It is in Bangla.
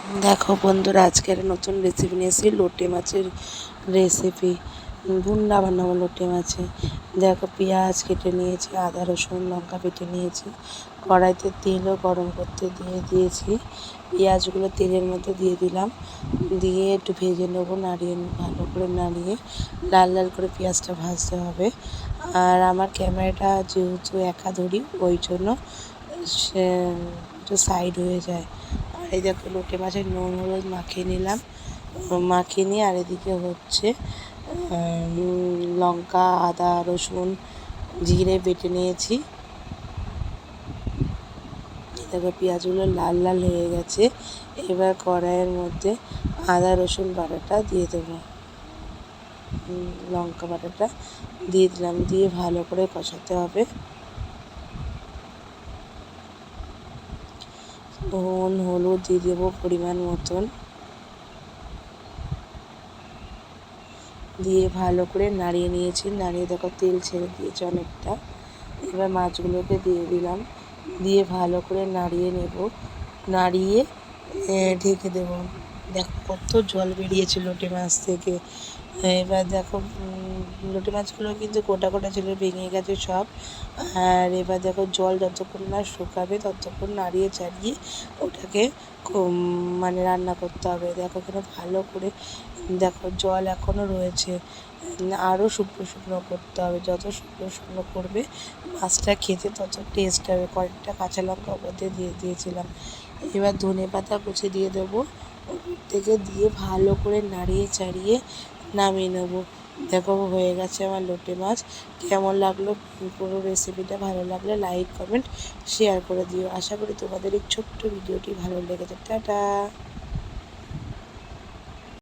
দেখো বন্ধুরা, আজকের নতুন রেসিপি নিয়েছি লোটে মাছের রেসিপি। ভুন্না বানাবো লোটে মাছে। দেখো, পেঁয়াজ কেটে নিয়েছি, আদা রসুন লঙ্কা বেটে নিয়েছি, কড়াইতে তেলও গরম করতে দিয়েছি। পেঁয়াজগুলো তেলের মধ্যে দিয়ে দিলাম, দিয়ে একটু ভেজে নেবো, নাড়িয়ে ভালো করে নাড়িয়ে লাল লাল করে পেঁয়াজটা ভাজতে হবে। আর আমার ক্যামেরাটা যেহেতু একা ধরি, ওই জন্য সে একটু সাইড হয়ে যায়। আর এই দেখো, লোটে মাছের নুন হলুদ মাখিয়ে নিলাম, মাখিয়ে নিয়ে আর এদিকে হচ্ছে লঙ্কা আদা রসুন জিরে বেটে নিয়েছি। দেখো, পেঁয়াজগুলো লাল লাল হয়ে গেছে। এবার কড়াইয়ের মধ্যে আদা রসুন বাটাটা দিয়ে দেবো, লঙ্কা বাটাটা দিয়ে দিলাম, দিয়ে ভালো করে কষাতে হবে। নুন হলুদ দিয়ে দেবো পরিমাণ মতন, দিয়ে ভালো করে নাড়িয়ে নিয়েছি। নাড়িয়ে দেখো তেল ছেড়ে দিয়েছে অনেকটা। এবার মাছগুলোকে দিয়ে দিলাম, দিয়ে ভালো করে নাড়িয়ে নেব, নাড়িয়ে ঢেকে দেব। দেখো কত জল বেরিয়েছে লোটে মাছ থেকে। এবার দেখো, লোটে মাছগুলো কিন্তু গোটা গোটা ছিল, ভেঙে গেছে সব। আর এবার দেখো, জল যতক্ষণ না শুকাবে ততক্ষণ নাড়িয়ে চাড়িয়ে ওটাকে মানে রান্না করতে হবে। দেখো এখানে ভালো করে, দেখো জল এখনও রয়েছে, আরও শুকনো শুকনো করতে হবে। যত শুকনো শুকনো করবে মাছটা খেতে তত টেস্ট হবে। কয়েকটা কাঁচা লঙ্কা ওপর দিয়ে দিয়েছিলাম। এবার ধনে পাতা কুচি দিয়ে দেবো ওপর থেকে, দিয়ে ভালো করে নাড়িয়ে চাড়িয়ে নামিয়ে নেবো। দেখো হয়ে গেছে আমার লোটে মাছ। কেমন লাগলো পুরো রেসিপিটা? ভালো লাগলে লাইক কমেন্ট শেয়ার করে দিও। আশা করি তোমাদের এই ছোট্ট ভিডিওটি ভালো লেগেছে। টাটা।